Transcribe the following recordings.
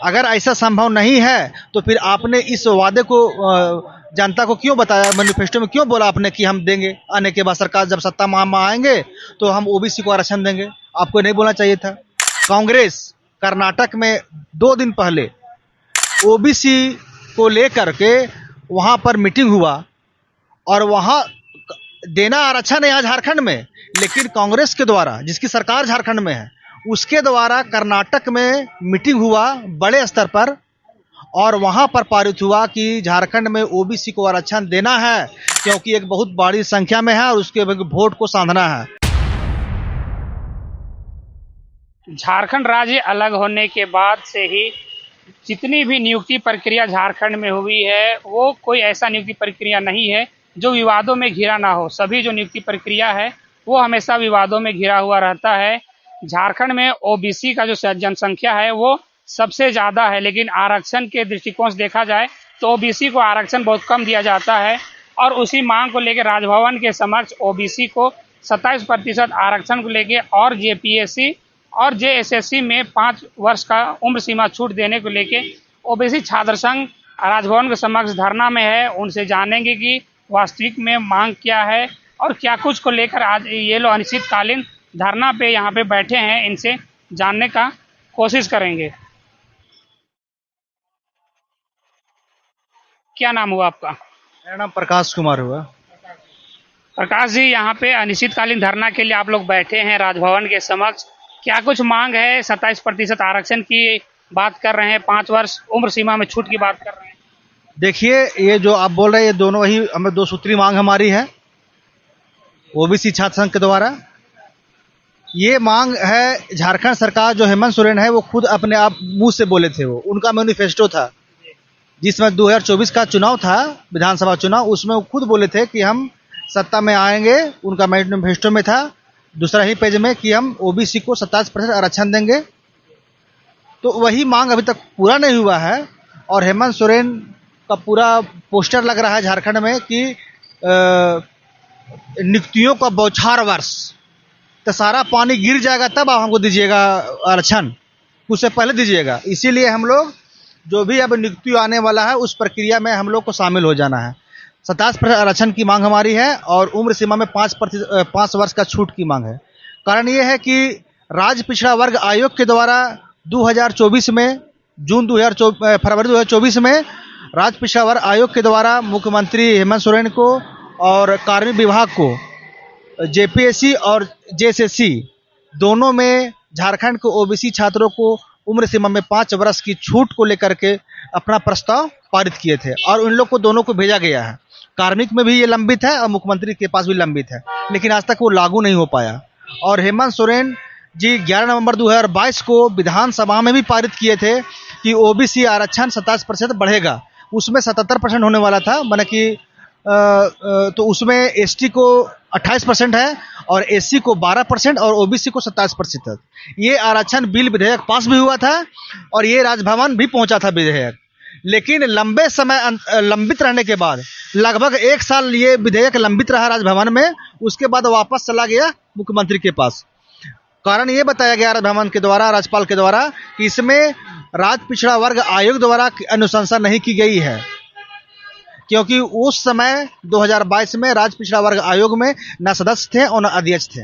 अगर ऐसा संभव नहीं है तो फिर आपने इस वादे को जनता को क्यों बताया, मैनिफेस्टो में क्यों बोला आपने कि हम देंगे, आने के बाद सरकार जब सत्ता में आएंगे तो हम ओबीसी को आरक्षण देंगे? आपको नहीं बोलना चाहिए था। कांग्रेस कर्नाटक में 2 दिन पहले ओबीसी को लेकर के वहां पर मीटिंग हुआ और वहां देना आरक्षण है यहाँ झारखंड में, लेकिन कांग्रेस के द्वारा, जिसकी सरकार झारखंड में है, उसके द्वारा कर्नाटक में मीटिंग हुआ बड़े स्तर पर और वहां पर पारित हुआ कि झारखंड में ओबीसी को आरक्षण देना है, क्योंकि एक बहुत बड़ी संख्या में है और उसके वोट को साधना है। झारखंड राज्य अलग होने के बाद से ही जितनी भी नियुक्ति प्रक्रिया झारखंड में हुई है वो कोई ऐसा नियुक्ति प्रक्रिया नहीं है जो विवादों में घिरा ना हो। सभी जो नियुक्ति प्रक्रिया है वो हमेशा विवादों में घिरा हुआ रहता है। झारखंड में ओबीसी का जो जनसंख्या है वो सबसे ज़्यादा है, लेकिन आरक्षण के दृष्टिकोण से देखा जाए तो ओबीसी को आरक्षण बहुत कम दिया जाता है और उसी मांग को लेकर राजभवन के समक्ष ओबीसी को 27% आरक्षण को लेकर और जेपीएससी और जेएसएससी में 5 वर्ष का उम्र सीमा छूट देने को लेके ओबीसी छात्र संघ राजभवन के समक्ष धरना में है। उनसे जानेंगे कि वास्तविक में मांग क्या है और क्या कुछ को लेकर आज ये लोग अनिश्चितकालीन धरना पे यहाँ पे बैठे हैं, इनसे जानने का कोशिश करेंगे। क्या नाम हुआ आपका? मेरा नाम प्रकाश कुमार हुआ। प्रकाश जी, यहाँ पे अनिश्चितकालीन धरना के लिए आप लोग बैठे हैं राजभवन के समक्ष, क्या कुछ मांग है? 27% आरक्षण की बात कर रहे हैं, 5 वर्ष उम्र सीमा में छूट की बात कर रहे हैं। देखिए, ये जो आप बोल रहे हैं ये दोनों ही हमें 2 सूत्री मांग हमारी है ओबीसी छात्र संघ के द्वारा। ये मांग है झारखंड सरकार, जो हेमंत सोरेन है वो खुद अपने आप मुंह से बोले थे, वो उनका मैनिफेस्टो था जिसमें 2024 का चुनाव था, विधानसभा चुनाव, उसमें वो खुद बोले थे कि हम सत्ता में आएंगे। उनका मैनिफेस्टो में था दूसरा ही पेज में कि हम ओबीसी को 27% आरक्षण देंगे। तो वही मांग अभी तक पूरा नहीं हुआ है और हेमंत सोरेन का पूरा पोस्टर लग रहा है झारखंड में कि नियुक्तियों का बौछार वर्ष, तो सारा पानी गिर जाएगा तब आप हमको दीजिएगा आरक्षण, उससे पहले दीजिएगा। इसीलिए हम लोग जो भी अब नियुक्ति आने वाला है उस प्रक्रिया में हम लोग को शामिल हो जाना है। 27% आरक्षण की मांग हमारी है और उम्र सीमा में 5 वर्ष का छूट की मांग है। कारण ये है कि राज्य पिछड़ा वर्ग आयोग के द्वारा 2024 में फरवरी 2024 में राज्य पिछड़ा वर्ग आयोग के द्वारा मुख्यमंत्री हेमंत सोरेन को और कार्मिक विभाग को जेपीएससी और जेएसएससी दोनों में झारखंड के ओबीसी छात्रों को उम्र सीमा में 5 वर्ष की छूट को लेकर के अपना प्रस्ताव पारित किए थे और उन लोग को दोनों को भेजा गया है। कार्मिक में भी ये लंबित है और मुख्यमंत्री के पास भी लंबित है, लेकिन आज तक वो लागू नहीं हो पाया। और हेमंत सोरेन जी 11 नवंबर 2022 को विधानसभा में भी पारित किए थे कि ओबीसी आरक्षण 27% बढ़ेगा। उसमें 77% होने वाला था, माने कि तो उसमें एसटी को 28% है और एससी को 12% और ओबीसी को 27%। ये आरक्षण बिल विधेयक पास भी हुआ था और ये राजभवन भी पहुंचा था विधेयक, लेकिन लंबे समय लंबित रहने के बाद लगभग 1 साल ये विधेयक लंबित रहा राजभवन में, उसके बाद वापस चला गया मुख्यमंत्री के पास। कारण ये बताया गया राजभवन के द्वारा, राज्यपाल के द्वारा, कि इसमें राज्य पिछड़ा वर्ग आयोग द्वारा अनुशंसा नहीं की गई है, क्योंकि उस समय 2022 में राज्य पिछड़ा वर्ग आयोग में न सदस्य थे और न अध्यक्ष थे।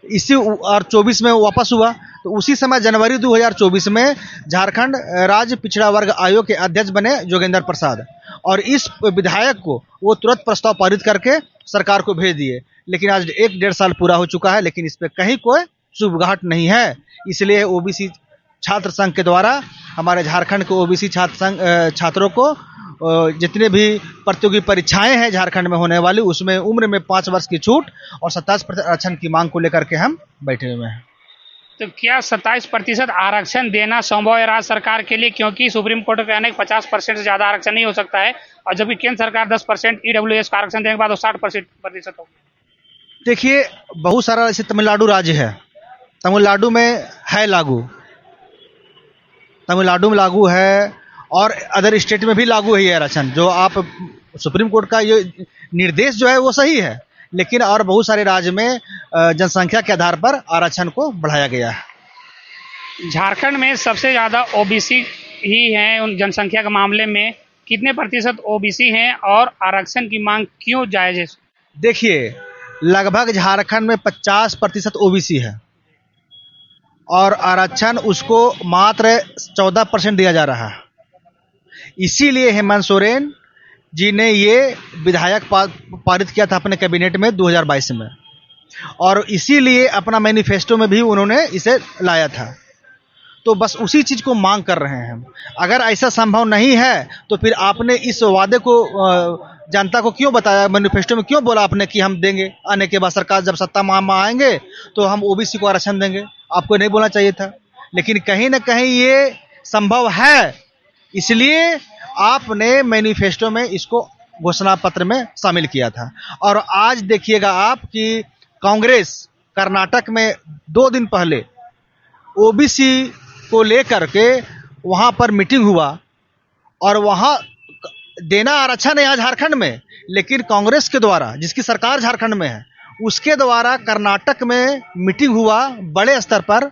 इसी और 24 में वापस हुआ, तो उसी समय जनवरी 2024 में झारखंड राज्य पिछड़ा वर्ग आयोग के अध्यक्ष बने जोगेंद्र प्रसाद और इस विधायक को वो तुरंत प्रस्ताव पारित करके सरकार को भेज दिए। लेकिन आज 1-1.5 साल पूरा हो चुका है, लेकिन इस पर कहीं कोई शुभगाहट नहीं है। इसलिए ओबीसी छात्र संघ के द्वारा हमारे झारखंड के ओबीसी छात्रों को जितने भी प्रतियोगी परीक्षाएं हैं झारखंड में होने वाली, उसमें उम्र में 5 वर्ष की छूट और 27% आरक्षण की मांग को लेकर के हम बैठे हुए हैं। तो क्या 27% आरक्षण देना संभव है राज्य सरकार के लिए? क्योंकि सुप्रीम कोर्ट का कहना है कि 50% से ज्यादा आरक्षण नहीं हो सकता है और जबकि केंद्र सरकार 10% ईडब्ल्यूएस का आरक्षण देने के बाद 60% हो। देखिए, बहुत सारा ऐसे तमिलनाडु राज्य है, तमिलनाडु में है लागू, तमिलनाडु में लागू है और अदर स्टेट में भी लागू है ये आरक्षण। जो आप सुप्रीम कोर्ट का ये निर्देश जो है वो सही है, लेकिन और बहुत सारे राज्य में जनसंख्या के आधार पर आरक्षण को बढ़ाया गया है। झारखंड में सबसे ज़्यादा ओबीसी ही हैं उन जनसंख्या के मामले में, कितने प्रतिशत ओबीसी हैं और आरक्षण की मांग क्यों जायज है? देखिए, लगभग झारखंड में 50% ओबीसी है और आरक्षण उसको मात्र 14% दिया जा रहा है। इसीलिए हेमंत सोरेन जी ने ये विधायक पारित किया था अपने कैबिनेट में 2022 में, और इसीलिए अपना मैनिफेस्टो में भी उन्होंने इसे लाया था। तो बस उसी चीज़ को मांग कर रहे हैं हम। अगर ऐसा संभव नहीं है तो फिर आपने इस वादे को जनता को क्यों बताया, मैनिफेस्टो में क्यों बोला आपने कि हम देंगे, आने के बाद सरकार जब सत्ता में आएंगे तो हम ओबीसी को आरक्षण देंगे? आपको नहीं बोलना चाहिए था। लेकिन कहीं ना कहीं ये संभव है, इसलिए आपने मैनिफेस्टो में इसको घोषणा पत्र में शामिल किया था। और आज देखिएगा आप कि कांग्रेस कर्नाटक में 2 दिन पहले ओबीसी को लेकर के वहां पर मीटिंग हुआ, और वहां देना आरक्षण है यहाँ झारखंड में, लेकिन कांग्रेस के द्वारा, जिसकी सरकार झारखंड में है, उसके द्वारा कर्नाटक में मीटिंग हुआ बड़े स्तर पर,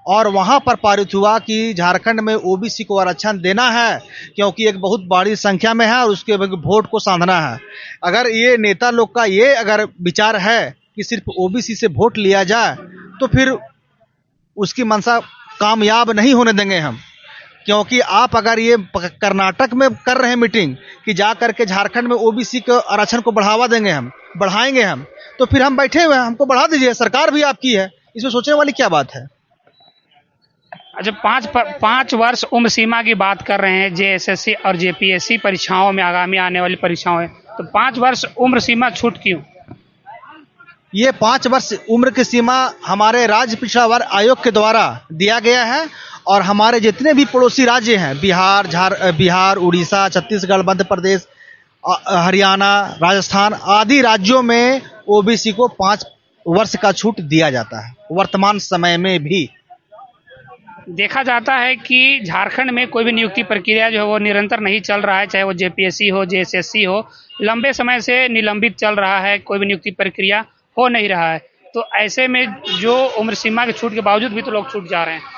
और वहां पर पारित हुआ कि झारखंड में ओबीसी को आरक्षण देना है, क्योंकि एक बहुत बड़ी संख्या में है और उसके वोट को साधना है। अगर ये नेता लोग का ये अगर विचार है कि सिर्फ ओबीसी से वोट लिया जाए, तो फिर उसकी मंशा कामयाब नहीं होने देंगे हम। क्योंकि आप अगर ये कर्नाटक में कर रहे हैं मीटिंग कि जा करके झारखंड में ओबीसी के आरक्षण को बढ़ावा देंगे, हम बढ़ाएंगे हम, तो फिर हम बैठे हुए हैं, हमको बढ़ा दीजिए, सरकार भी आपकी है, इसमें सोचने वाली क्या बात है? अच्छा, 5 वर्ष उम्र सीमा की बात कर रहे हैं जेएसएससी और जेपीएससी परीक्षाओं में, आगामी आने वाली परीक्षाओं में, तो 5 वर्ष उम्र सीमा छूट क्यों? ये 5 वर्ष उम्र की सीमा हमारे राज्य पिछड़ा वर्ग आयोग के द्वारा दिया गया है, और हमारे जितने भी पड़ोसी राज्य हैं, बिहार, उड़ीसा, छत्तीसगढ़, मध्य प्रदेश, हरियाणा, राजस्थान आदि राज्यों में ओबीसी को 5 वर्ष का छूट दिया जाता है। वर्तमान समय में भी देखा जाता है कि झारखंड में कोई भी नियुक्ति प्रक्रिया जो है वो निरंतर नहीं चल रहा है, चाहे वो जेपीएससी हो, जेएसएससी हो, लंबे समय से निलंबित चल रहा है, कोई भी नियुक्ति प्रक्रिया हो नहीं रहा है। तो ऐसे में जो उम्र सीमा के छूट के बावजूद भी तो लोग छूट जा रहे हैं।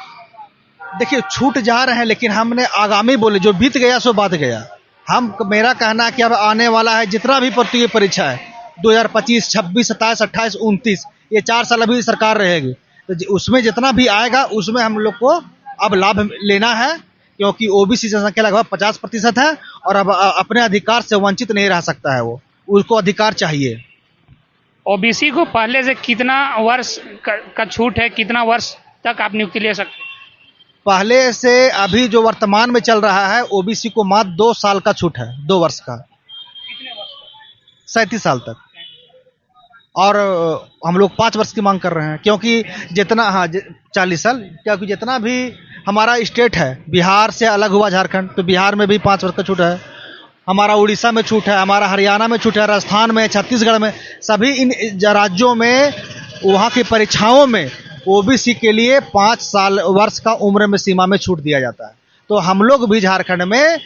देखिए, छूट जा रहे हैं, लेकिन हमने आगामी बोले, जो बीत गया सो बात गया। मेरा कहना है कि अब आने वाला है जितना भी प्रतियोगी परीक्षा है 2025, 26, 27, 28, 29, ये 4 साल अभी सरकार रहेगी, तो उसमें जितना भी आएगा उसमें हम लोग को अब लाभ लेना है, क्योंकि ओबीसी जनसंख्या लगभग 50% है, और अब अपने अधिकार से वंचित नहीं रह सकता है, वो उसको अधिकार चाहिए। ओबीसी को पहले से कितना वर्ष का छूट है, कितना वर्ष तक आप नियुक्ति ले सकते हैं? पहले से अभी जो वर्तमान में चल रहा है, ओबीसी को मात्र 2 साल का छूट है, 2 वर्ष का। कितने वर्ष तक? 37 साल तक। और हम लोग 5 वर्ष की मांग कर रहे हैं, क्योंकि जितना 40 साल, क्योंकि जितना भी हमारा स्टेट है, बिहार से अलग हुआ झारखंड, तो बिहार में भी 5 वर्ष का छूट है, हमारा उड़ीसा में छूट है, हमारा हरियाणा में छूट है, राजस्थान में, छत्तीसगढ़ में, सभी इन राज्यों में वहाँ की परीक्षाओं में ओबीसी के लिए 5 वर्ष का उम्र में सीमा में छूट दिया जाता है। तो हम लोग भी झारखंड में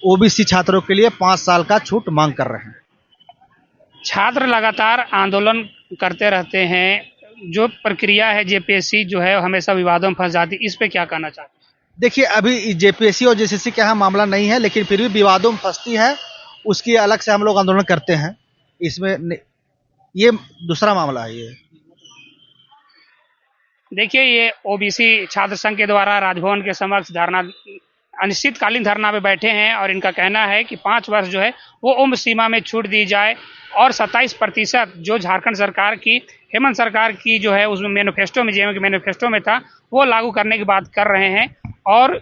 ओबीसी छात्रों के लिए 5 साल का छूट मांग कर रहे हैं। छात्र लगातार आंदोलन करते रहते हैं, जो प्रक्रिया है जेपीएससी जो है हमेशा विवादों में फंस जाती है, इस पे क्या कहना चाहते हैं? देखिए, अभी जेपीएससी और जेसीसी का यहाँ मामला नहीं है, लेकिन फिर भी विवादों में फंसती है, उसकी अलग से हम लोग आंदोलन करते हैं। इसमें ये दूसरा मामला है। ये देखिए, ये ओबीसी छात्र संघ के द्वारा राजभवन के समक्ष धरना, अनिश्चितकालीन धरना पे बैठे हैं, और इनका कहना है कि 5 वर्ष जो है वो उम्र सीमा में छूट दी जाए, और 27% जो झारखंड सरकार की, हेमंत सरकार की जो है उसमें मैनिफेस्टो में, जेएमएम के मैनिफेस्टो में था, वो लागू करने की बात कर रहे हैं। और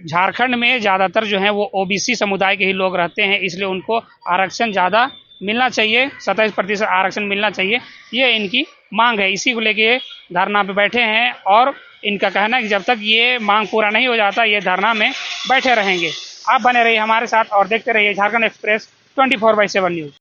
झारखंड में ज़्यादातर जो है वो ओबीसी समुदाय के ही लोग रहते हैं, इसलिए उनको आरक्षण ज़्यादा मिलना चाहिए, 27% आरक्षण मिलना चाहिए, ये इनकी मांग है। इसी को लेके धरना पे बैठे हैं, और इनका कहना है कि जब तक ये मांग पूरा नहीं हो जाता, ये धरना में बैठे रहेंगे। आप बने रहिए हमारे साथ और देखते रहिए झारखंड एक्सप्रेस 24/7 न्यूज़।